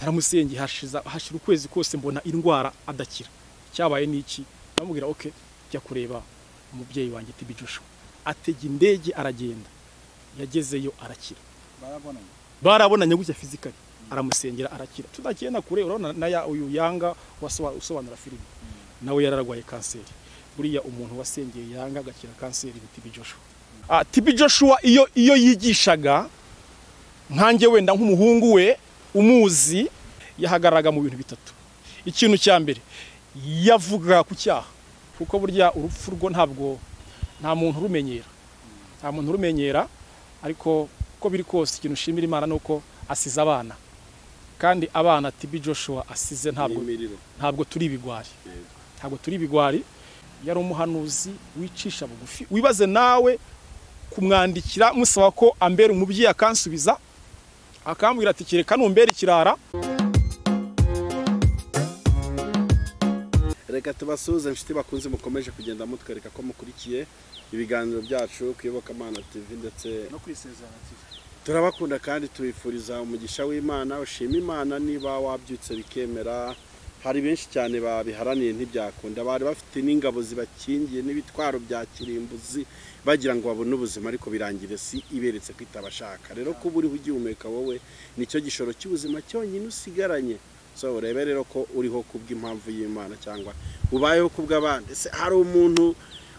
naramusengeye hashira ukwezi kose mbona indwara adakira. Cyabaye niki? Namubwira okay, jya kureba umubyeyi wanjye TB Joshua. Atega indege aragenda, yagezeyo arakira. Barabonanye gutya physically, aramusengera arakira. Tudakena kure urabona na uyu Yanga usobanura filime, nawe yararwaye kanseri. Buriya umuntu wasengeye Yanga agakira kanseri ni TB Joshua. TB Joshua iyo yigishaga nkanjye wenda nk'umuhungu we umuzi, yahagararaga mu bintu bitatu. Ikintu cya mbere yavuga ku cyaha, kuko burya urupfu rwo nta muntu rumenyera, ariko uko biri kose ikintu ushimira Imana nuko asize abana, kandi abana TB Joshua asize ntabwo turi ibigwari. Yari umuhanuzi wicisha bugufi. Wibaze nawe kumwandikira musaba ko ambera umubyeyi akansubiza, akambwira ati kireka numbera ikirara. Reka tubasuze inshuti bakunze mukomeje kugenda mutwereka ko mukurikiye ibiganiro byacu Kuyobokamana TV ndetse no kwisezerana TV. Turabakunda kandi tubifuriza umugisha w'Imana. Ushima Imana niba wabyutse bikemera. Hari benshi cyane babiharaniye ntibyakunda, bari bafite n'ingabo zibakingiye n'ibitwaro bya kirimbuzi bagira ngo babone ubuzima, ariko birangire si iberetse kwitabashaka. Rero ko buri hugihumeka wowe nicyo gishoro cy'ubuzima cyonyine usigaranye. So urebe rero ko uriho kubw'impamvu y'Imana cyangwa ubayeho kubw'abandi. Se hari umuntu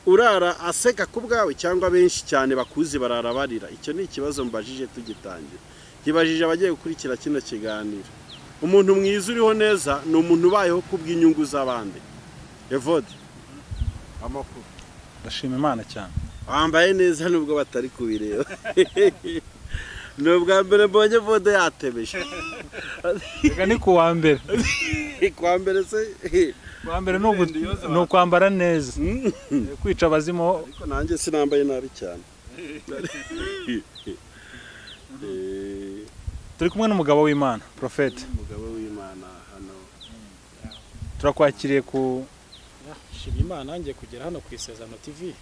urara aseka kubwawe cyangwa benshi cyane bakuzi barara barira? Icyo ni ikibazo mbajije tugitangira. Kibajije abagiye gukurikira kino kiganiro. Umuntu mwiza uriho neza ni umuntu ubayeho kubw'inyungu z'abandi. Evode amakuru. Ndashima Imana cyane. Wambaye neza nubwo batari kubireba. Nubwo mbere mbonye Evode yatebeje. Reka ni kuwa mbere. Kuwa mbere se kuwa mbere no kwambara neza. Kwica abazimo, ariko nanjye sinambaye nabi cyane. Turi kumwe n'umugabo w'Imana, Prophet. Umugabo w'Imana hano. Turakwakiriye ku Shima Imana ngiye kugera hano ku Isezerano TV.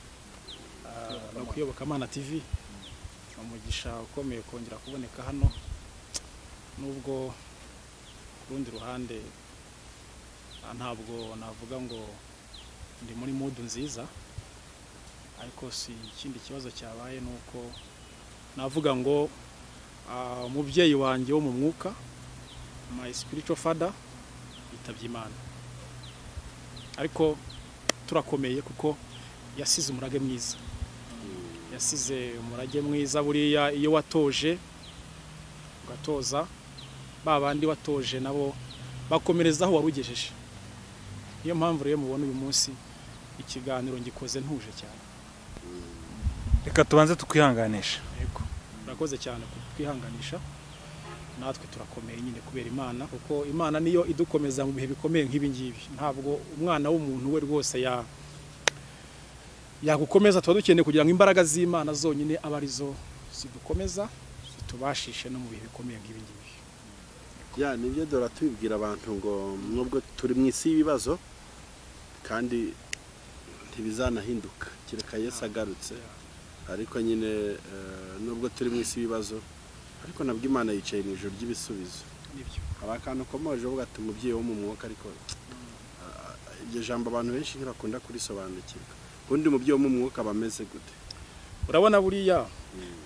No Kuyobokamana TV. Umugisha ukomeye kongera kuboneka hano. Nubwo kurundi ruhande ntabwo navuga ngo ndi muri mood nziza, ariko si ikindi kibazo cyabaye nuko navuga ngo umubyeyi wanjye wo mu mwuka, my spiritual father, yitabye Imana. Ariko turakomeye kuko yasize umurage mwiza. Yasize umurage mwiza. Buriya iyo watoje ugatoza babandi watoje nabo bakomereza aho warugejeje. Niyo mpamvu rero mubona uyu munsi ikiganiro ngikoze ntuje cyane. Reka tubanze tukwihanganisha. Yego, urakoze cyane kutwihanganisha. Natwe turakomeye nyine kubera Imana, kuko Imana niyo idukomeza mu bihe bikomeye nk'ibi ngibi. Ntabwo umwana w'umuntu we rwose yagukomeza. Tuba dukeneye kugira ngo imbaraga z'Imana zonyine aba arizo zidukomeza, zitubashishe no mu bihe bikomeye nk'ibi ngibi. Nibyo dora tubibwira abantu ngo nubwo turi mu isi y'ibibazo kandi ntibizanahinduka kireka Yesu agarutse. Ariko nyine nubwo turi mu isi y'ibibazo, ariko nabwo Imana yicaye mu ijoro ry'ibisubizo. Nibyo. Abakantu komoje uvuga ati umubyeyi wo mu mwuka, ariko iryo jambo abantu benshi ntibakunda kurisobanukirwa. Undi mubyeyi wo mu mwuka bameze gute? Urabona buriya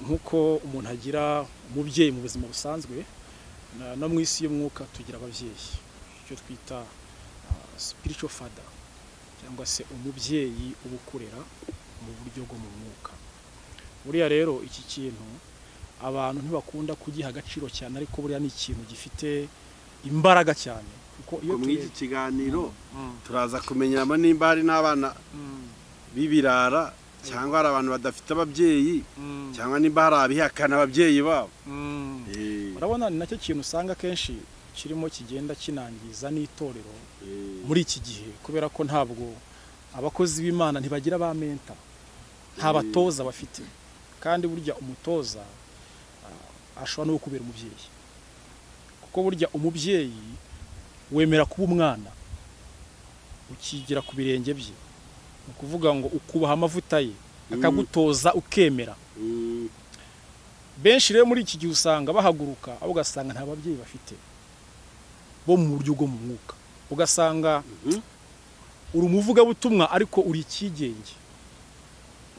nkuko umuntu agira umubyeyi mu buzima busanzwe, no mu isi y'umwuka tugira ababyeyi, icyo twita spiritual father, cyangwa se umubyeyi ubukurera mu buryo bwo mu mwuka. Buriya rero iki kintu abantu ntibakunda kugiha agaciro cyane, ariko buriya ni ikintu gifite imbaraga cyane, kuko iyo muri iki kiganiro turaza kumenyamo nimba hari n'abana bibirara cyangwa hari abantu badafite ababyeyi, cyangwa nimba hari abihakana ababyeyi babo. Urabona ni nacyo kintu usanga kenshi kirimo kigenda kinangiza n'itorero muri iki gihe, kubera ko ntabwo abakozi b'Imana ntibagira ba menta, nta batoza bafite. Kandi burya umutoza ashobora no kubera umubyeyi, kuko burya umubyeyi wemera kuba umwana ukigira ku birenge bye. Ni ukuvuga ngo ukubaha amavuta ye, akagutoza ukemera. Benshi rero muri iki gihe usanga bahaguruka abo ugasanga nta babyeyi bafite. bo mu buryo bwo mu mwuka ugasanga uri umuvugabutumwa ariko uri ikigenge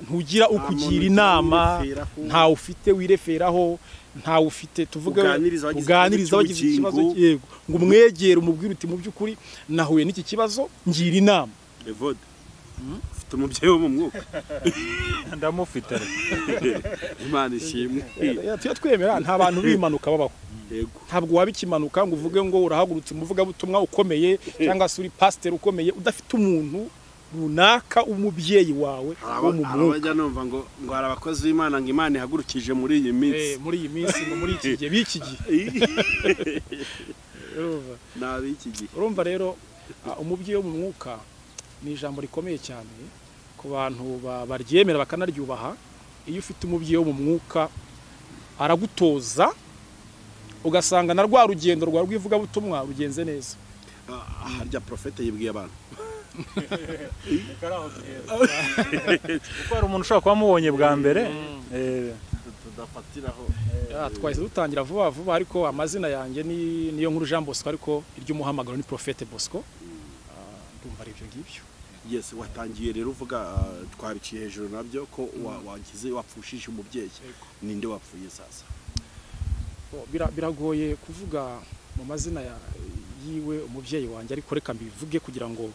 ntugira ukugira inama ntawe ufite wireferaho ntawe ufite tuvuga uganiriza wagize ikibazo yego ngo umwegere umubwire uti mu by'ukuri nahuye n'iki kibazo ngira inama Evode ufite umubyeyi wo mu mwuka ndamufite Imana ishimwe tuya twemera nta bantu bimanuka babaho yego ntabwo wabikimanuka ngo uvuge ngo urahagurutse umuvugabutumwa ukomeye cyangwa se uri pastor ukomeye udafite umuntu runaka umubyeyi wawe wo mu mwuka abajya numva ngo hari abakozi b'Imana ngo Imana ihagurukije muri iyi minsi muri iyi minsi ngo muri iki gihe biki gihe nabiki gihe urumva rero umubyeyi wo mu mwuka ni ijambo rikomeye cyane ku bantu baryemera bakanaryubaha iyo ufite umubyeyi wo mu mwuka aragutoza ugasanga na rwa rugendo rwa rw'ivugabutumwa rugenze neza harya profete yibwiye abantu kuko hari umuntu ushobora kuba amubonye bwa mbere tudafatiraho twahise dutangira vuba vuba ariko amazina yanjye niyo nkuru Jean Bosco ariko iry'umuhamagaro ni Profete Bosco ndumva ari ibyo ngibyo yes watangiye rero uvuga twabiciye hejuru nabyo ko wagize wapfushije umubyeyi ninde wapfuye sasa biragoye kuvuga mu mazina yiwe umubyeyi wanjye ariko reka mbivuge kugira ngo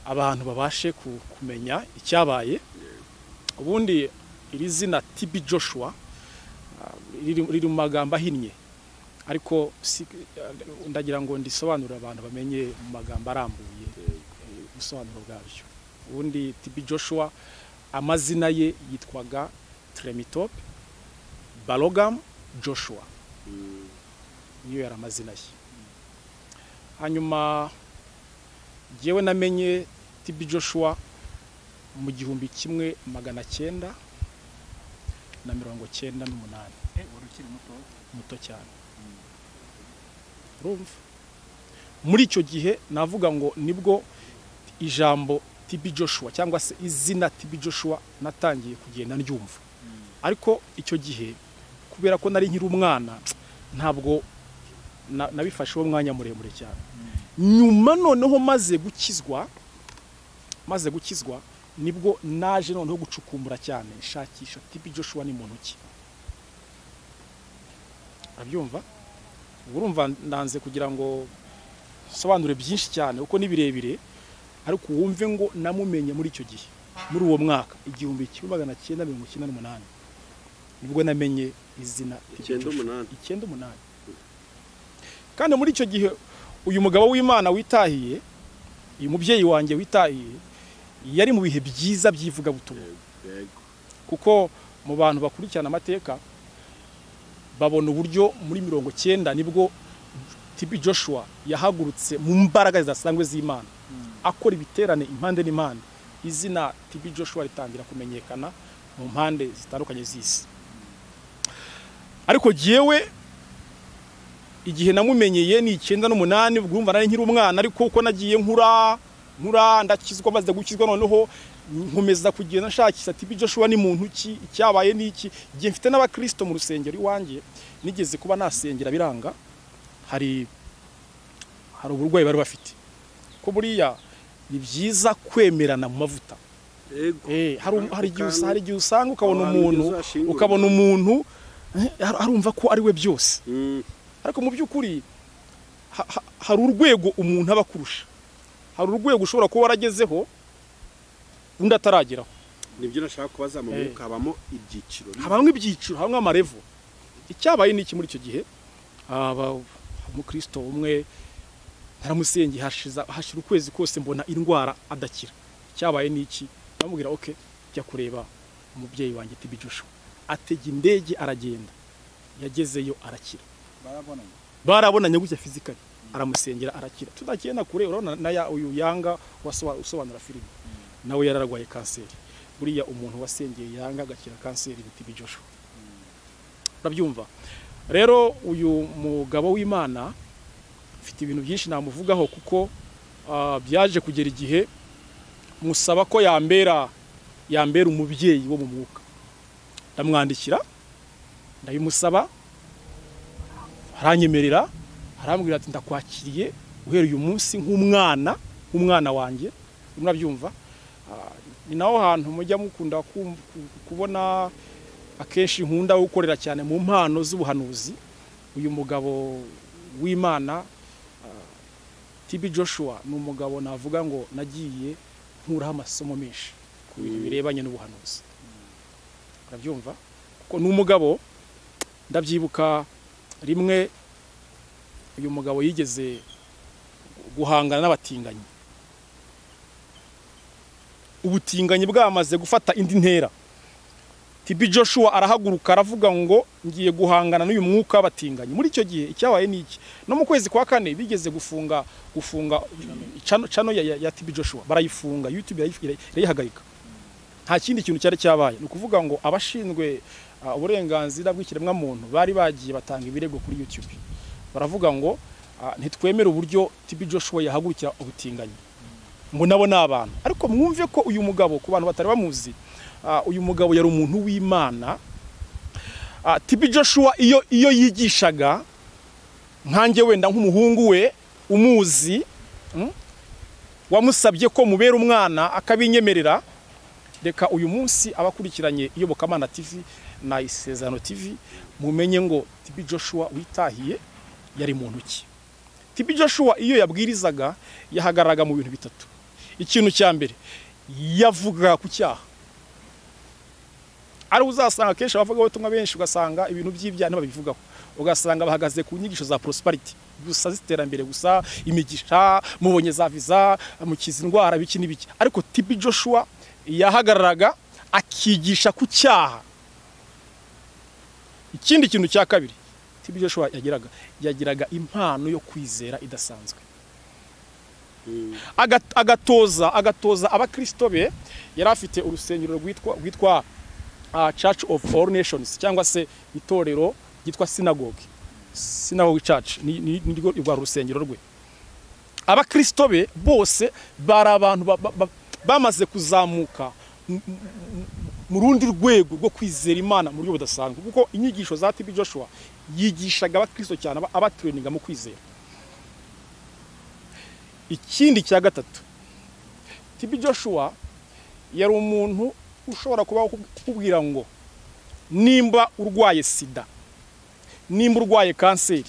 abantu babashe kumenya icyabaye ubundi iri zina TB Joshua riri mu magambo ahinnye ariko ndagira ngo ndisobanurire abantu bamenye mu magambo arambuye ubusobanuro bwabyo ubundi TB Joshua amazina ye yitwaga Tremitop Balogam Joshua niyo yari amazina ye hanyuma jewe namenye TB Joshua mu 1998 urukiri muto cyane urumva muri icyo gihe navuga ngo nibwo ijambo TB Joshua cyangwa se izina TB Joshua natangiye kugenda ndyumva ariko icyo gihe kubera ko nari nkiri umwana ntabwo nabifashe uwo mwanya muremure cyane nyuma noneho maze gukizwa nibwo naje noneho gucukumbura cyane shakisha TB Joshua ni muntu ki abyumva urumva ndanze kugira ngo sobanure byinshi cyane uko ni birebire ariko wumve ngo namumenye muri icyo gihe muri uwo mwaka 1998 nibwo namenye izina 98 kandi muri icyo gihe uyu mugabo w'Imana witahiye uyu mubyeyi wanjye witahiye yari mu bihe byiza byivuga butumwa kuko mu bantu bakurikirana amateka babona uburyo muri 90 nibwo TB Joshua yahagurutse mu mbaraga zidasanzwe z'Imana akora ibiterane impande n'impande izina TB Joshua ritangira kumenyekana mu mpande zitandukanye z'isi ariko jewe igihe namumenyeye ni 98 bwumva nari nkiri umwana ariko uko nagiye nkura ndakizwa maze gukizwa noneho nkomeza kugenda nshakisha TB Joshua ni muntu ki icyabaye niki gihe mfite n'abakristo mu rusengero iwanjye nigeze kuba nasengera biranga hari uburwayi bari bafite ko buriya ni byiza kwemerana mu mavuta hari igihe usanga ukabona umuntu arumva ko ari we byose ariko mu by'ukuri hari urwego umuntu aba kurusha hari urwego ushobora kuba waragezeho undi atarageraho nibyo nashaka kubaza mu mwuka habamo ibyiciro habamo amarevo icyabaye niki muri icyo gihe umukristo umwe naramusengeye hashira ukwezi kose mbona indwara adakira icyabaye niki namubwira okay jya kureba umubyeyi wanjye TB Joshua atega indege aragenda yagezeyo arakira barabonanye gutya physically aramusengera arakira tudakenda kure urabona na uyu yanga usobanura filime nawe yararwaye kanseri buriya umuntu wasengeye yanga agakira kanseri TB Joshua urabyumva rero uyu mugabo w'Imana mfite ibintu byinshi namuvugaho kuko byaje kugera igihe musaba ko yambera umubyeyi wo mu mwuka ndamwandikira ndabimusaba aranyemerera arambwira ati ndakwakiriye uhereye uyu munsi nk'umwana wanjye murabyumva. Ni naho hantu mujya mukunda kubona akenshi nkunda gukorera cyane mu mpano z'ubuhanuzi. Uyu mugabo w'Imana TB Joshua ni umugabo navuga ngo nagiye nkuraho amasomo menshi ku bintu birebanye n'ubuhanuzi. Urabyumva kuko ni umugabo ndabyibuka rimwe uyu mugabo yigeze guhangana n'abatinganyi. Ubutinganyi bwamaze gufata indi ntera. TB Joshua arahaguruka aravuga ngo ngiye guhangana n'uyu mwuka w'abatinganyi. Muri icyo gihe icyabaye niki, no mu kwezi kwa kane bigeze gufunga channel ya TB Joshua, barayifunga, YouTube irayihagarika. Nta kindi kintu cyari cyabaye. Ni ukuvuga ngo abashinzwe uburenganzira bw'ikiremwa muntu bari bagiye batanga ibirego kuri YouTube. Baravuga ngo ntitwemera uburyo TB Joshua yahagurukira ubutinganyi. Ngo nabo n'abantu. Ariko mwumve ko uyu mugabo ku bantu batari bamuzi, uyu mugabo yari umuntu w'Imana. TB Joshua iyo yigishaga nkanjye wenda nk'umuhungu we umuzi, wamusabye ko mubera umwana akabinyemerera, reka uyu munsi abakurikiranye Iyobokamana TV na Isezerano TV mumenye ngo TB Joshua witahiye yari muntu ki. TB Joshua iyo yabwirizaga yahagararaga mu bintu bitatu. Ikintu cya mbere yavuga ku cyaha. Ari uzasanga kenshi abavuga ubutumwa benshi ugasanga ibintu by'ibyaha ntibabivugaho, ugasanga bahagaze ku nyigisho za prosperity gusa, ziterambere gusa, imigisha, mubonye za visa, mukiza indwara biki n'ibiki. Ariko TB Joshua yahagararaga akigisha ku cyaha. Ikindi kintu cya kabiri TB Joshua yagiraga impano yo kwizera idasanzwe. agatoza abakristo be. Yari afite urusengero rwitwa Church of All Nations, cyangwa se itorero ryitwa Synagogue Church, ni rwo rusengero rwe. Abakristo be bose bari abantu bamaze kuzamuka mu rundi rwego rwo kwizera Imana mu buryo budasanzwe, kuko inyigisho za TB Joshua yigishaga abakristo cyane abatraininga mu kwizera. Ikindi cya gatatu, TB Joshua yari umuntu ushobora kuba kubwira ngo nimba urwaye sida, nimba urwaye kanseri,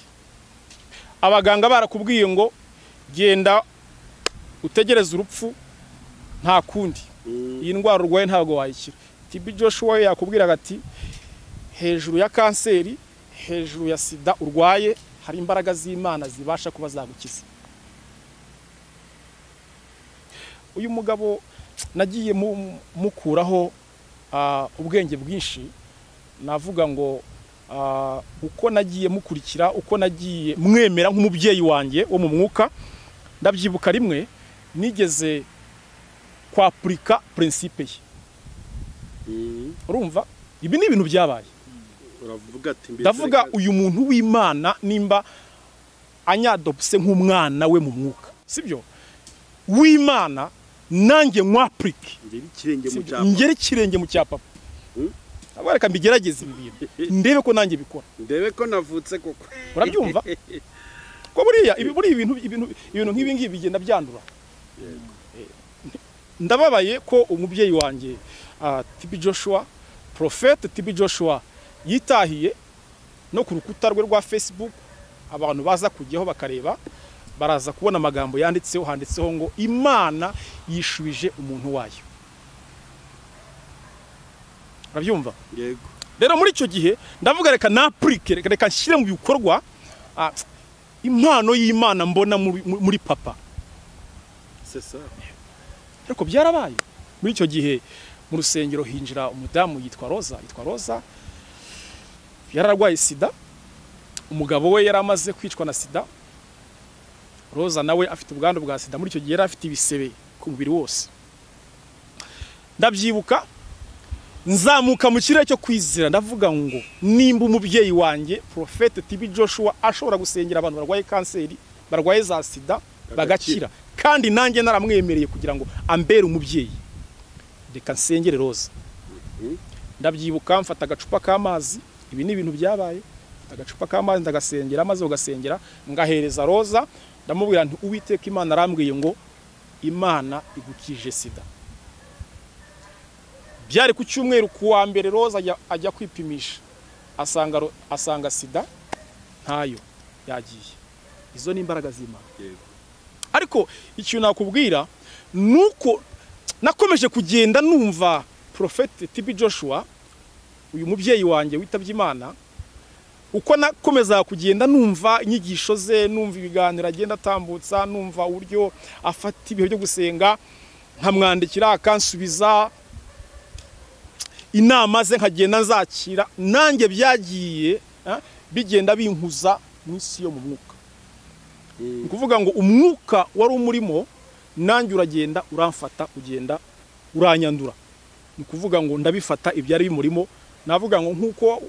abaganga barakubwiye ngo genda utegereze urupfu nta kundi, iyi ndwara urwaye ntabwo wayikira. TB Joshua yakubwiraga ati hejuru ya kanseri, hejuru ya sida urwaye, hari imbaraga z'Imana zibasha kuba zagukiza. Uyu mugabo nagiye mukuraho ubwenge bwinshi. Navuga ngo uko nagiye mukurikira, uko nagiye mwemera nk'umubyeyi wanjye wo mu mwuka. Ndabyibuka rimwe nigeze kwapurika principe ye. Urumva ibi ni ibintu byabaye. Uravuga ati ndavuga uyu muntu w'Imana nimba anyadopse nk'umwana we mu mwuka, sibyo w'Imana, nanjye mwapurike ngere kirenge mu cyapa. Abareka mbigerageze ibi bintu ndebe ko nanjye bikora, ndebe ko navutse koko. Urabyumva ko buriya ibintu nk'ibi ngibi bigenda byandura. Ndababaye ko umubyeyi wanjye TB Joshua, Prophet TB Joshua yitahiye no ku rukuta rwe rwa Facebook. Abantu baza kujyaho bakareba, baraza kubona amagambo handitseho ngo Imana yishubije umuntu wayo. Urabyumva? Yego. Rero muri icyo gihe ndavuga reka napurike, reka nshyire mu bikorwa impano y'Imana mbona muri papa. C'est ça. Ariko byarabaye. Muri icyo gihe mu rusengero hinjira umudamu yitwa Rosa. Yararwaye sida, umugabo we yaramaze kwicwa na sida. Rosa nawe afite ubwandu bwa sida. Muri icyo gihe yari afite ibisebe ku mubiri wose. Ndabyibuka nzamuka mu kirere cyo kwizera, ndavuga ngo nimba umubyeyi wanjye Prophet TB Joshua ashobora gusengera abantu barwaye kanseri, barwaye za sida bagakira, kandi nanjye naramwemereye kugira ngo ambere umubyeyi, reka nsengere Rosa. Ndabyibuka mfata agacupa k'amazi, ibi ni ibintu byabaye, agacupa k'amazi ndagasengera, maze ugasengera ngahereza Roza, ndamubwira nti Uwiteka Imana arambwiye ngo Imana igukije sida. Byari ku cyumweru kuwa mbere Roza ajya kwipimisha, asanga sida ntayo yagiye. Izo ni imbaraga z'Imana. Ariko ikintu nakubwira nuko nakomeje kugenda numva Prophet TB Joshua, uyu mubyeyi wanjye witabye Imana, uko nakomeza kugenda numva inyigisho ze, numva ibiganiro agenda atambutsa, numva uburyo afata ibihe byo gusenga, nkamwandikira akansubiza inama ze, nkagenda nzakira, nanjye byagiye bigenda binkuza mu isi yo mu mwuka. Kuvuga ngo umwuka wari umurimo nanjye uragenda uramfata, ugenda uranyandura. Ni kuvuga ngo ndabifata ibyari bimurimo. Navuga ngo nkuko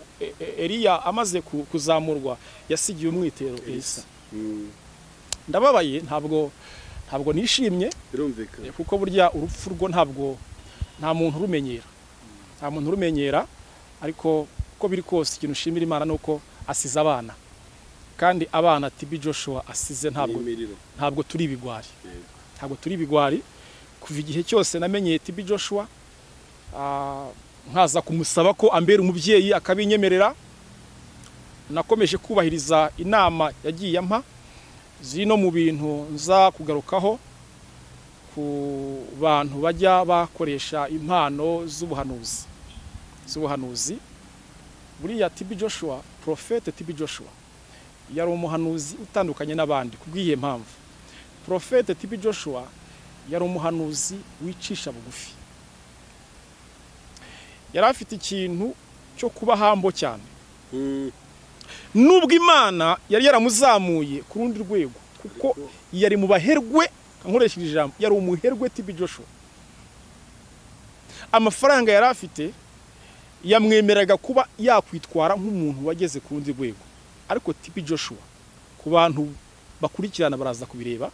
Eliya amaze kuzamurwa yasigiye umwitero Elisa. Ndababaye, ntabwo nishimye, birumvikana, kuko burya urupfu rwo nta muntu urumenyera, ariko uko biri kose ikintu ushimira Imana nuko asize abana, kandi abana TB Joshua asize ntabwo turi ibigwari. Ntabwo turi ibigwari. Kuva igihe cyose namenyeye TB Joshua, nkaza kumusaba ko ambera umubyeyi akabinyemerera, nakomeje kubahiriza inama yagiye ampa zino mu bintu nza kugarukaho ku bantu bajya bakoresha impano z'ubuhanuzi. Buriya TB Joshua, Prophet TB Joshua yari umuhanuzi utandukanye n'abandi. Kubwiye mpamvu, Prophet TB Joshua yari umuhanuzi wicisha bugufi. Yari afite ikintu cyo kuba hambo cyane. Nubwo Imana yari yaramuzamuye ku rundi rwego, kuko yari mu baherwe, nkoresheje ijambo, yari umuherwe TB Joshua. Amafaranga yari afite yamwemeraga kuba yakwitwara nk'umuntu wageze ku rundi rwego. Ariko TB Joshua, ku bantu bakurikirana baraza kubireba,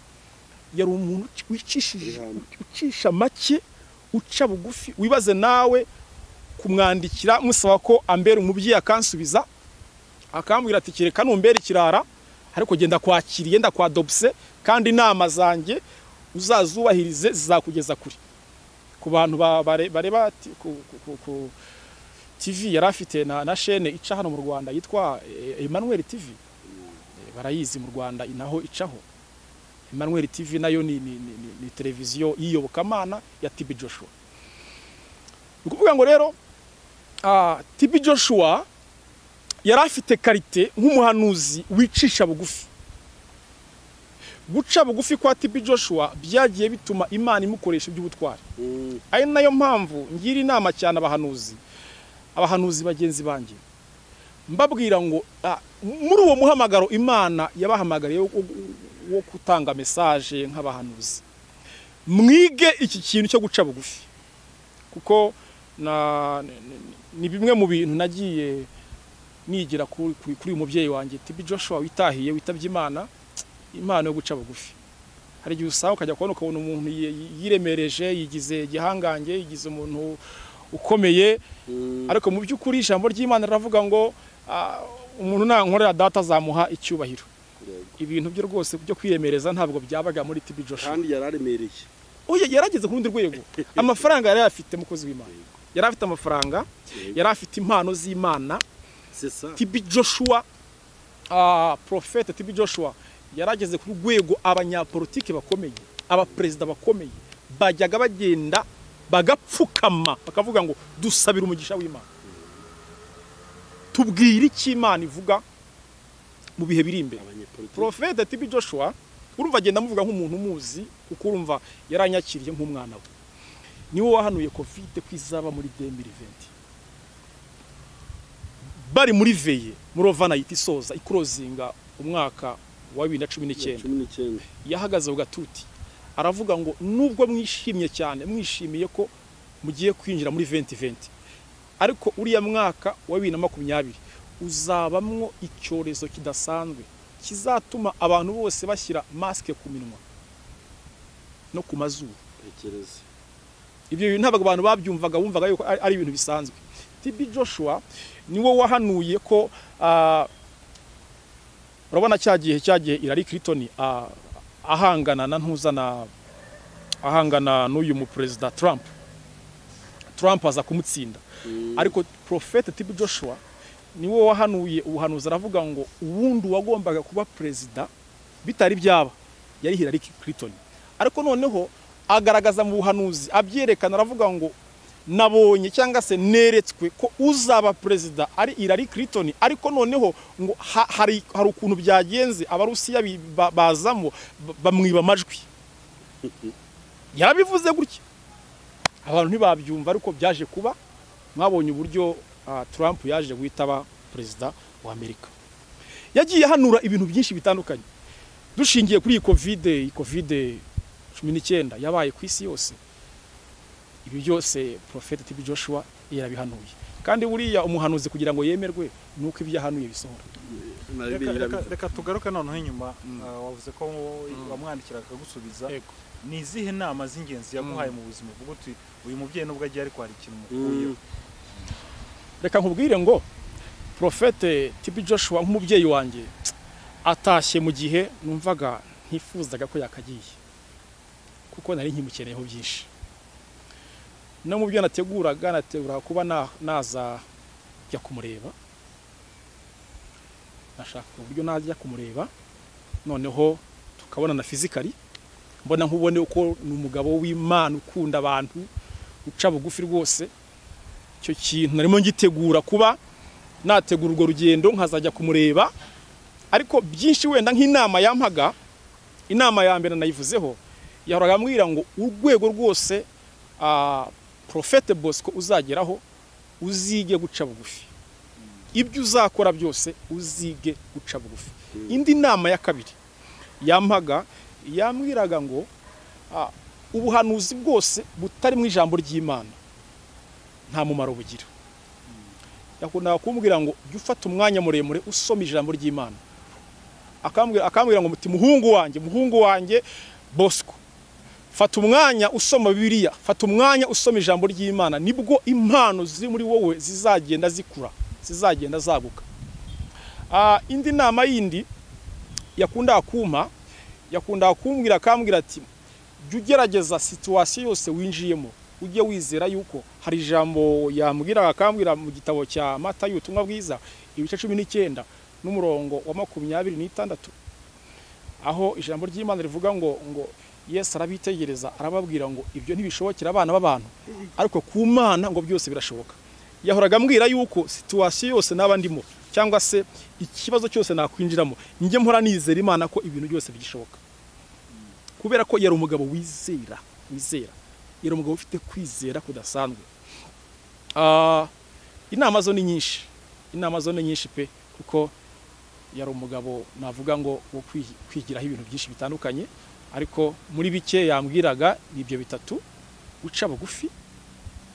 yari umuntu wicisha make, uca bugufi. Wibaze nawe kumwandikira musaba ko ambera umubyeyi akansubiza, akambwira ati kereka numbera ikirara, ariko genda kwakiriye, nda kwa dobse, kandi inama zanjye uzazubahirize zizakugeza kuri. Ku bantu bareba ku TV yari afite na chaîne ica hano mu Rwanda yitwa Emmanuel TV, barayizi mu Rwanda inaho icaho. Emmanuel TV nayo ni televiziyo yiyobokamana ya TB Joshua. Ukuvuga ngo rero TB Joshua yari afite karite nk'umuhanuzi wicisha bugufi. Guca bugufi kwa TB Joshua byagiye bituma Imana imukoresha iby'ubutwari. Ari nayo mpamvu ngira inama cyane abahanuzi bagenzi banjye, mbabwira ngo muri uwo muhamagaro Imana yabahamagariye wo gutanga message nk'abahanuzi, mwige iki kintu cyo guca bugufi, kuko ni bimwe mu bintu nagiye nigira kuri uyu mubyeyi wanjye TB Joshua witahiye, witabye Imana, impano yo guca bugufi. Hari igihe usanga ukajya ukabona umuntu yiremereje, yigize igihangange, yigize umuntu ukomeye, ariko mu by'ukuri ijambo ry'Imana riravuga ngo umuntu nankorera data azamuha icyubahiro. Ibintu byo rwose byo kwiremereza ntabwo byabaga muri TB Joshua. Kandi yararemereye. Oya, yarageze ku rundi rwego. Amafaranga yari afite mukozi w'Imana. Yari afite amafaranga, yari afite impano z'Imana. C'est ça. TB Joshua, Prophet TB Joshua yarageze ku rwego abanyapolitike bakomeye, abaperezida bakomeye bajyaga bagenda bagapfukama bakavuga ngo dusabira umugisha w'Imana. Tubwire iki Imana ivuga mu bihe biri imbere. Prophet TB Joshua urumva agenda amuvuga nk'umuntu umuzi, kuko urumva yaranyakiriye nk'umwana we. Niwe wahanuye Covid kwizaba muri 2020. Bari muri veye muri overnight isoza icrosinga umwaka wa 2019. Yahagaze ku gatuti aravuga ngo nubwo mwishimye cyane, mwishimiye ko mugiye kwinjira muri 2020, ariko uriya mwaka wa 2020 uzabamwo icyorezo kidasanzwe kizatuma abantu bose bashyira maske ku minwa no ku mazuru. Ibyo bintu ntabwo abantu babyumvaga, bumvaga yuko ari ibintu bisanzwe. TB Joshua niwo wahanuye ko urabona cyagiye Hillary Clinton ahangana na ntuzana ahangana n'uyu mu president Trump aza kumutsinda ariko Prophet TB Joshua niwe wahanuye ubuhanuzi aravuga ngo uwundi wagombaga kuba president bitari byaba yari Hillary Clinton ariko noneho agaragaza mu buhanuzi abyerekana aravuga ngo nabonye cyangwa se neretswe ko uzaba president ari Hillary Clinton ariko noneho ngo hari ukuntu byagenze abarusiya bazamo bamwiba amajwi yarabivuze gutya abantu ntibabyumva ariko byaje kuba mwabonye uburyo Trump yaje guhitaba president wa Amerika yagiye hanura ibintu byinshi bitandukanye dushingiye kuri covid 19 yabaye ku isi yose ibi byose Prophet TB Joshua yarabihanuye kandi buriya umuhanuzi kugira ngo yemerwe nuko ibyo yahanuye bisohora reka tugaruka noneho inyuma wavuze ko wamwandikira akagusubiza ni izihe nama z'ingenzi yaguhaye mu buzima bwo guti uyu mubyeyi nubwo agiye ariko hari ikintu mukuyeho reka nkubwire ngo Prophet TB Joshua nk'umubyeyi wanjye atashye mu gihe numvaga ntifuzaga ko yakagiye kuko nari nkimukeneyeho byinshi no mu byo nategura kuba naza jya kumureba nashaka uburyo najya kumureba noneho tukabona na physically mbona nkubone uko ni umugabo w'Imana ukunda abantu uca bugufi rwose icyo kintu narimo ngitegura kuba nategura urwo rugendo nkazajya kumureba ariko byinshi wenda nk'inama yampaga inama ya mbere nayivuzeho yahoraga ambwira ngo urwego rwose Prophet Bosco uzageraho uzige guca bugufi ibyo uzakora byose uzige guca bugufi indi nama ya kabiri yampaga yambwiraga ngo ubuhanuzi bwose butari mu ijambo ry'Imana nta mumaro bugira yakunda kumbwira ngo jya ufata umwanya muremure usoma ijambo ry'Imana akambwira ngo muti muhungu wanjye Bosco fata umwanya usoma Bibiliya fata umwanya usoma ijambo ry'Imana nibwo impano ziri muri wowe zizagenda zikura zizagenda zaguka indi nama yindi yakunda kumbwira akambwira ati jya ugerageza situation yose winjiyemo ujye wizera yuko hari ijambo yambwira akambwira mu gitabo cya Matayo ubutumwa bwiza ibice 19 n'umurongo wa 26 aho ijambo ry'Imana rivuga ngo Yesu arabitegereza arababwira ngo ibyo ntibishobokera abana b'abantu ariko ku Mana ngo byose birashoboka yahoraga ambwira yuko situation yose naba ndimo cyangwa se ikibazo cyose nakwinjiramo njye mpora nizera Imana ko ibintu byose bigishoboka kubera ko yari umugabo wizera yari umugabo ufite kwizera kudasanzwe inama zo ni nyinshi pe kuko yari umugabo navuga ngo wo kwigiraho ibintu byinshi bitandukanye ariko muri bike yambwiraga ibyo bitatu guca bugufi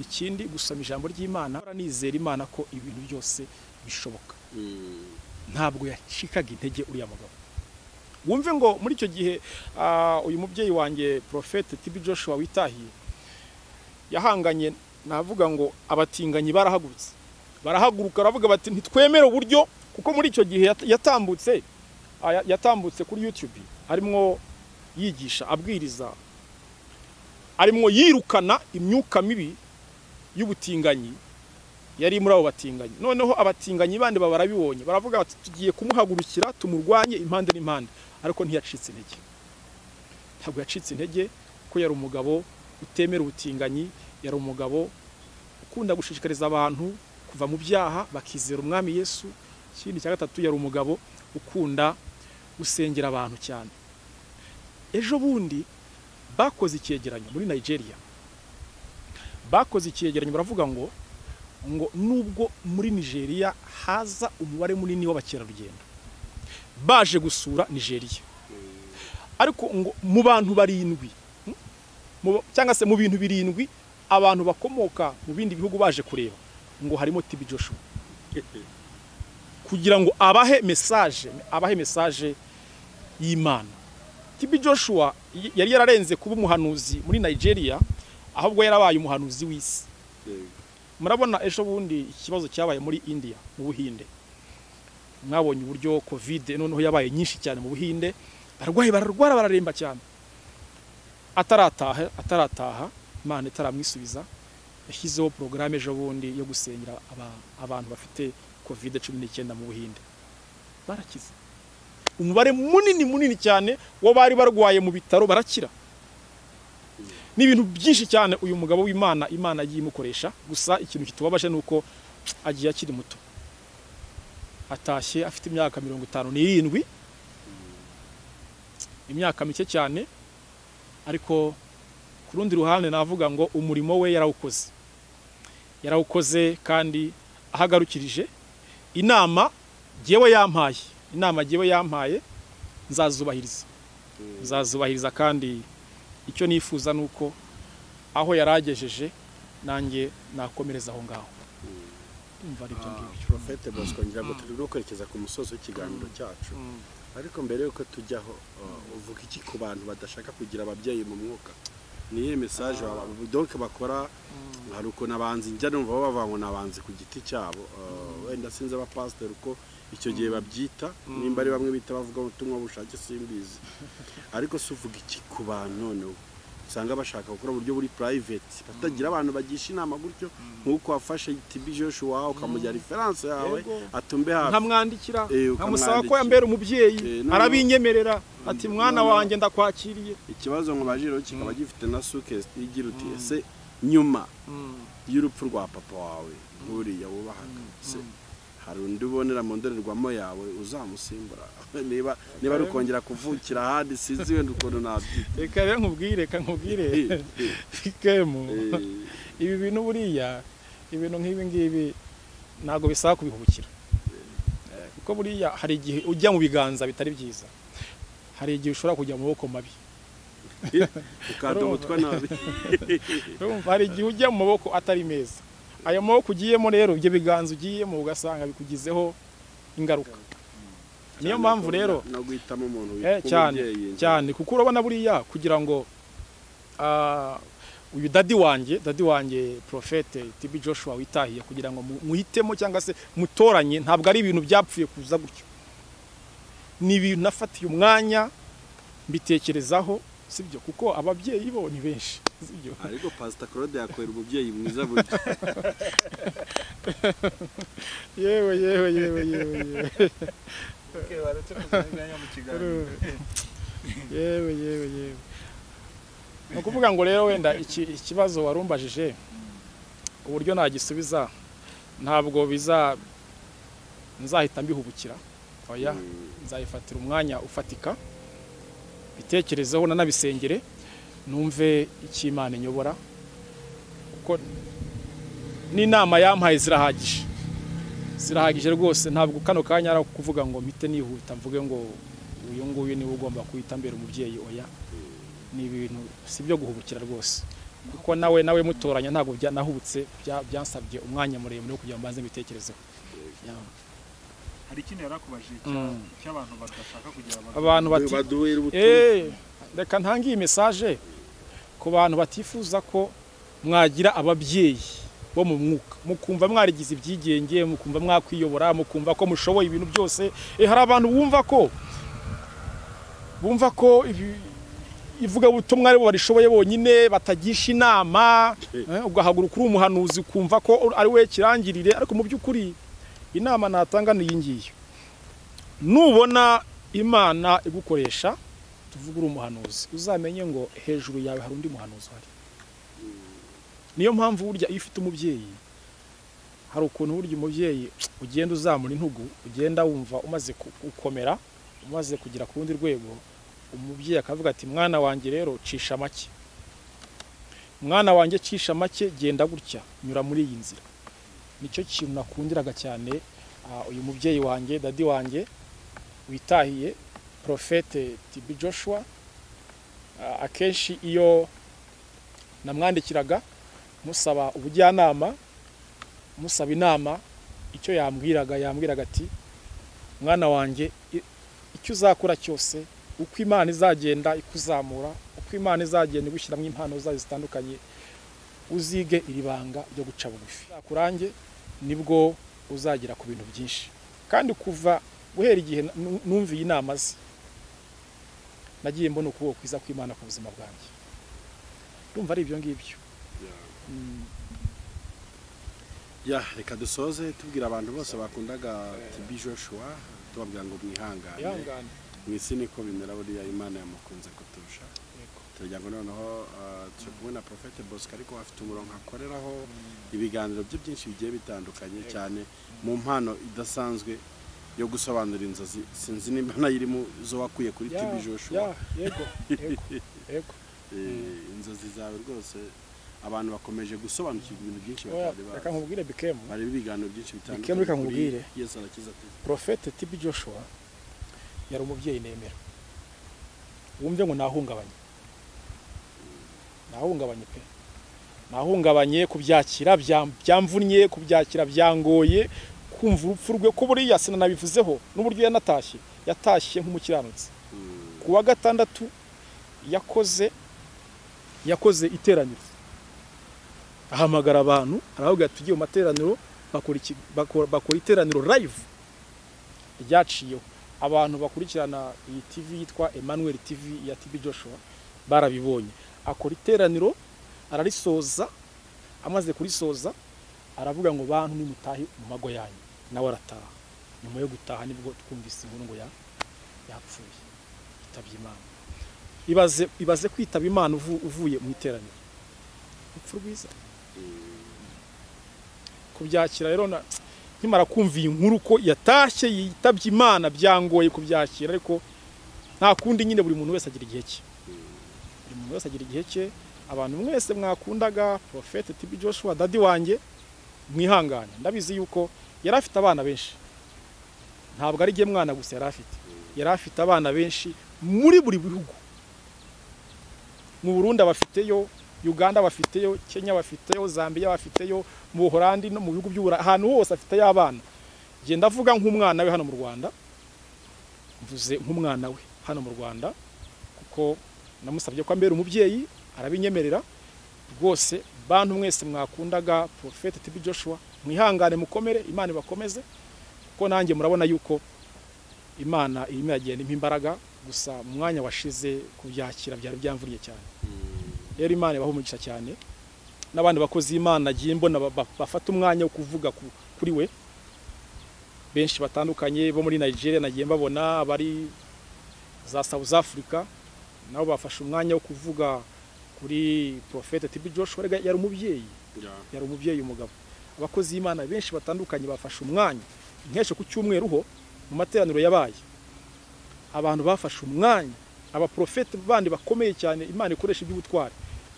ikindi gusoma ijambo ry'Imana nizera Imana ko ibintu byose bishoboka ntabwo yacikaga intege uriya mugabo wumve ngo muri icyo gihe uyu mubyeyi wanjye Prophet TB Joshua witahiye yahanganye navuga ngo abatinganyi barahaguruka baravuga bati ntitwemere uburyo kuko muri icyo gihe yatambutse kuri YouTube arimo yigisha abwiriza arimo yirukana imyuka mibi y'ubutinganyi yari muri abo batinganyi noneho abatinganyi bandi barabibonye baravuga bati tugiye kumuhagurukira tumurwanye impande n'impande ariko ntiyacitse intege ko yari umugabo utemera ubutinganyi yari umugabo ukunda gushishikariza abantu kuva mu byaha bakizera umwami Yesu ikindi cya gatatu yari umugabo ukunda gusengera abantu cyane ejo bundi bakoze icyegeranyo muri Nigeria baravuga ngo nubwo muri Nigeria haza umubare munini w'abakerarugendo baje gusura Nigeria ariko ngo mu bantu barindwi cyangwa se mu bintu birindwi abantu bakomoka mu bindi bihugu baje kureba ngo harimo TB Joshua kugira ngo abahe message y'Imana TB Joshua yari yararenze kuba umuhanuzi muri Nigeria ahubwo yarabaye umuhanuzi w'isi murabona ejo bundi ikibazo cyabaye muri India mu Buhinde mwabonye uburyo covid noneho yabaye nyinshi cyane mu Buhinde, barwaye bararwara bararemba cyane, atarataha Imana itaramwisubiza, yashyizeho porogaramu ejo bundi yo gusenyera abantu bafite covid-19 mu Buhinde, barakize. Umubare munini cyane wo bari barwaye mu bitaro barakira. Ni ibintu byinshi cyane uyu mugabo w'Imana agiye imukoresha. Gusa ikintu kitubabaje nuko agiye akiri muto, atashye afite imyaka 57, imyaka mike cyane, ariko ku rundi ruhande navuga ngo umurimo we yarawukoze kandi ahagarukirije. Inama jewe yampaye nzazubahiriza kandi icyo nifuza nuko aho yaragejeje nanjye nakomereza aho ngaho. Umva ari byo ngibyo. Prophet Bosco, ngira ngo turi kwerekeza ku musozo w'ikiganiro cyacu, ariko mbere yuko tujyaho uvuga iki ku bantu badashaka kugira ababyeyi mu mwuka? Niye message donc bakora hari uko nabanzi njya numva bavuga ngo nabanzi ku giti cyabo, wenda sinze aba pastor uko icyo gihe babyita, nimba ari bamwe bita bavuga ubutumwa bushake simbizi, ariko se uvuga iki ku bantu noneho usanga bashaka gukora uburyo buri private, batagira abantu bagisha inama gutyo nkuko wafashe TB Joshua ukamujya reference yawe atumbe hafi, nkamwandikira nkamusaba ko yambera umubyeyi, arabinyemerera ati mwana wanjye ndakwakiriye. Ikibazo ngo bajiro kikaba gifite na suke igira uti ese nyuma y'urupfu rwa papa wawe buriya wubahaga, se hari undi ubonera mu ndorerwamo yawe uzamusimbura? niba ari ukongera kuvukira ahandi sinzi wenda ukuntu nabyita. Reka rero nkubwire Kemu, ibi bintu buriya ibintu nk'ibi ngibi ntago bisaba kubihubukira, kuko buriya hari igihe ujya mu biganza bitari byiza, hari igihe ushobora kujya mu maboko mabi ukadumutwa nabi. Hari igihe ujya mu maboko atari meza, ayo maboko ugiyemo rero ibyo biganza ugiyemo ugasanga bikugizeho ingaruka. Niyo mpamvu rero no guhitamo umuntu cyane kuko urabona buriya kugira ngo uyu dadi wanjye Prophet TB Joshua witahiye, kugira ngo muhitemo cyangwa se mutoranye, ntabwo ari ibintu byapfuye kuza gutyo, ni ibintu nafatiye umwanya mbitekerezaho, sibyo? Kuko ababyeyi bo ni benshi, sibyo? Ariko Pastor Claude yakwera umubyeyi mwiza buryo. yewe Okay, baretse kuziganya mu kiganiro. Yewe. No kuvuga ngo rero wenda ikibazo warumbajije uburyo nagisubiza ntabwo nzahita mbihubukira, oya, nzayifatira umwanya ufatika, bitekerezeho nanabisengere, numve icy'Imana inyobora, kuko n'inama yampaye zirahagije rwose. Ntabwo kano kanya ara kuvuga ngo mpite nihuta mvuge ngo uyu nguyu niwe ugomba kuhita mbere umubyeyi, oya, ni ibintu si byo guhubukira rwose, kuko nawe mutoranya ntabwo nahubutse, byansabye umwanya muremure kugira ngo mbanze mbitekerezeho. Hari ikintu yarakubajije cy'abantu badashaka kugira abantu bati reka ntangiye message ku bantu batifuza ko mwagira ababyeyi bo mu mwuka, mukumva mwarigize ibyigenge, mukumva mwakwiyobora, mukumva ko mushoboye ibintu byose. Hari abantu bumva ko ivuga butumwa ari bo barishoboye bonyine, batagisha inama, ugahaguruka uri umuhanuzi ukumva ko ari we kirangirire, ariko mu by'ukuri inama natanga ni yingiye. Nubona Imana igukoresha, tuvuga uri umuhanuzi, uzamenye ngo hejuru yawe hari undi muhanuzi hari. Niyo mpamvu burya iyo ufite umubyeyi, hari ukuntu burya umubyeyi ugenda uzamura intugu, ugenda wumva umaze gukomera, umaze kugira ku rundi rwego, umubyeyi akavuga ati mwana wanjye rero cisha make, mwana wanjye cisha make, genda gutya, nyura muri iyi nzira. Nicyo kintu nakundiraga cyane uyu mubyeyi wanjye, dadi wanjye witahiye Prophet TB Joshua. Akenshi iyo namwandikiraga musaba ubujyanama, musaba inama, icyo yambwiraga ati mwana wanjye icyo uzakora cyose, uko Imana izagenda ikuzamura, uko Imana izagenda igushyiramo impano zayo zitandukanye, uzige iri banga ryo guca bugufi, kurange nibwo uzagera ku bintu byinshi. kandi kuva guhera igihe numviye inama ze nagiye mbona ukuboko kwiza kw'Imana ku buzima bwanjye. Ndumva ari ibyo ngibyo. Reka dusoze tubwira abantu bose bakundaga TB Joshua tubabwira ngo mwihangane. Mwisi niko bimera buriya Imana yamukunze kuturusha. Tujya ngo noneho turi kumwe na Prophet Bosco ariko afite umurongo akoreraho ibiganiro byo byinshi bigiye bitandukanye cyane mu mpano idasanzwe yo gusobanura inzozi. Sinzi nimba nayirimo zo wakuye kuri TB Joshua. Yego. Inzozi zawe rwose abantu bakomeje gusobanukirwa ibintu byinshi batari bazi. Reka nkubwire Bikemu. Bari ibiganiro byinshi bitandukanye. Bikemu reka nkubwire. Yesu arakiza ati. Prophet TB Joshua yari umubyeyi nemera. Wumve ngo nahungabanye. Nahungabanye pe. Nahungabanye kubyakira byamvunnye, kubyakira byangoye, kumva urupfu rwe ko buriya sinanabivuzeho n'uburyo yatashye nk'umukiranutsi. Kuwa gatandatu yakoze iteraniro. Ahamagara abantu aravuga tugiye mu materaniro bakora iteraniro live ryaciyeho. Abantu bakurikirana iyi TV yitwa Emmanuel TV ya TB Joshua barabibonye. Akora iteraniro ararisoza, amaze kurisoza aravuga ngo bantu nimutahe mu mago yanyu. Nawe arataha. Nyuma yo gutaha nibwo twumvise inkuru ngo yapfuye. Yitabye Imana. Ibaze kwitaba Imana uvuye mu iteraniro. Upfu rwiza. Kubyakira rero nkimara kumva inkuru ko yatashye yitabye Imana byangoye kubyakira, ariko nta kundi nyine buri muntu wese agira igihe cye. Buri muntu wese agira igihe cye. Abantu mwese mwakundaga Prophet TB Joshua dadi wanjye mwihangane. Ndabizi yuko yari afite abana benshi. Ntabwo ari giye mwana gusa yari afite. Yari afite abana benshi muri buri bihugu. Mu Burundi bafiteyo, Uganda bafiteyo, Kenya bafiteyo, Zambia bafiteyo, mu Buholandi no mu bihugu by'Ubura, ahantu hose afite abana. Je ndavuga nk'umwana we hano mu Rwanda. Mvuze nk'umwana we hano mu Rwanda kuko namusabye ko ambera umubyeyi arabinyemerera. Rwose bantu mwese mwakundaga Prophet TB Joshua mwihangane mukomere, Imana ibakomeze kuko nanjye murabona yuko Imana irimo yagenda imbaraga, gusa mu mwanya washize kubyakira byari byamvuriye cyane. Rero Imana ibaho umugisha cyane. N'abandi bakozi Imana nagiye mbona bafata umwanya wo kuvuga kuri we benshi batandukanye bo muri Nigeria nagiye mbabona, bari za South Africa nabo bafashe umwanya wo kuvuga kuri Prophet TB Joshua. Yari umubyeyi umugabo. Abakozi Imana benshi batandukanye bafashe umwanya. Nkesho ku cyumweru ho mu materaniro yabaye, abantu bafashe umwanya, abaprofete bandi bakomeye cyane Imana ikoresha iby'ubutwari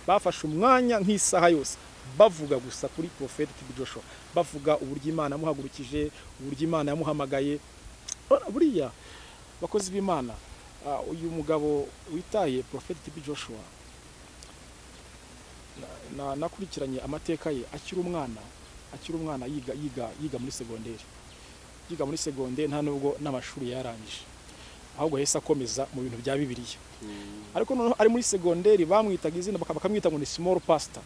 bafashe umwanya nk'isaha yose bavuga gusa kuri Prophet TB Joshua, bavuga uburyo Imana yamuhagurukije, uburyo Imana yamuhamagaye. Buriya bakozi b'Imana, uyu mugabo witaye Prophet TB Joshua nakurikiranye amateka ye akiri umwana yiga muri segonderi. Nta nubwo n'amashuri yarangije, ahubwo yahise akomeza mu bintu bya Bibiliya. Ariko noneho ari muri segonderi bamwitaga izina bakamwita ngo ni small pastor,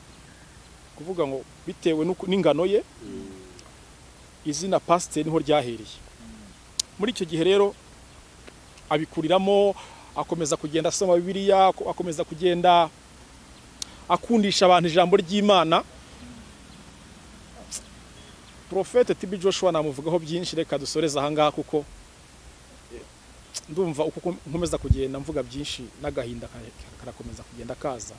kuvuga ngo bitewe n'ingano ye izina pastor niho ryahereye. Muri icyo gihe rero abikuriramo, akomeza kugenda asoma Bibiliya, akomeza kugenda akundisha abantu ijambo ry'Imana. Prophet TB Joshua namuvugaho byinshi, reka dusoreza ahangaha kuko ndumva uko nkomeza kugenda mvuga byinshi n'agahinda karakomeza kugenda kaza.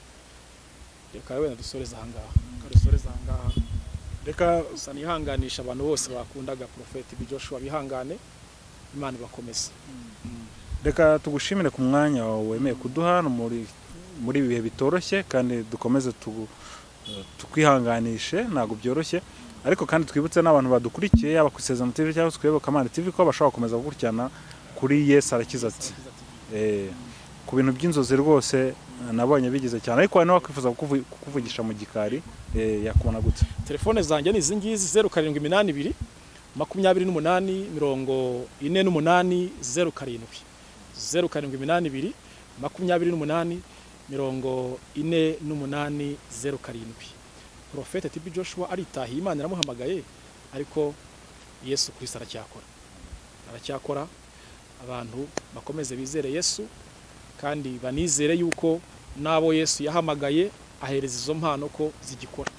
Reka wenda dusoreza ahangaha. Reka sanihanganisha abantu bose bakundaga Prophet TB Joshua, bihangane, Imana ibakomeze. Reka tugushimire ku mwanya wemeye kuduha muri bihe bitoroshye, kandi dukomeze tukwihanganishe, ntago byoroshye. Ariko kandi twibutse n'abantu badukurikiye yaba ku Isezerano TV cyangwa ku Iyobokamana TV ko bashobora gukomeza gukurikirana kuri Yesu arakiza ati. Ku bintu by'inzozi rwose nabonye bigize cyane, ariko hari n'abakwifuza kukuvugisha mu gikari yakubona gute? Telefone zanjye ni izi ngizi 0782 28 48 07 0782 28 48 07. Prophet TB Joshua aritahiye, Imana iramuhamagaye, ariko Yesu Kristo aracyakora. aracyakora. Abantu bakomeze bizere Yesu kandi banizere yuko nabo Yesu yahamagaye ahereza izo mpano ko zigikora.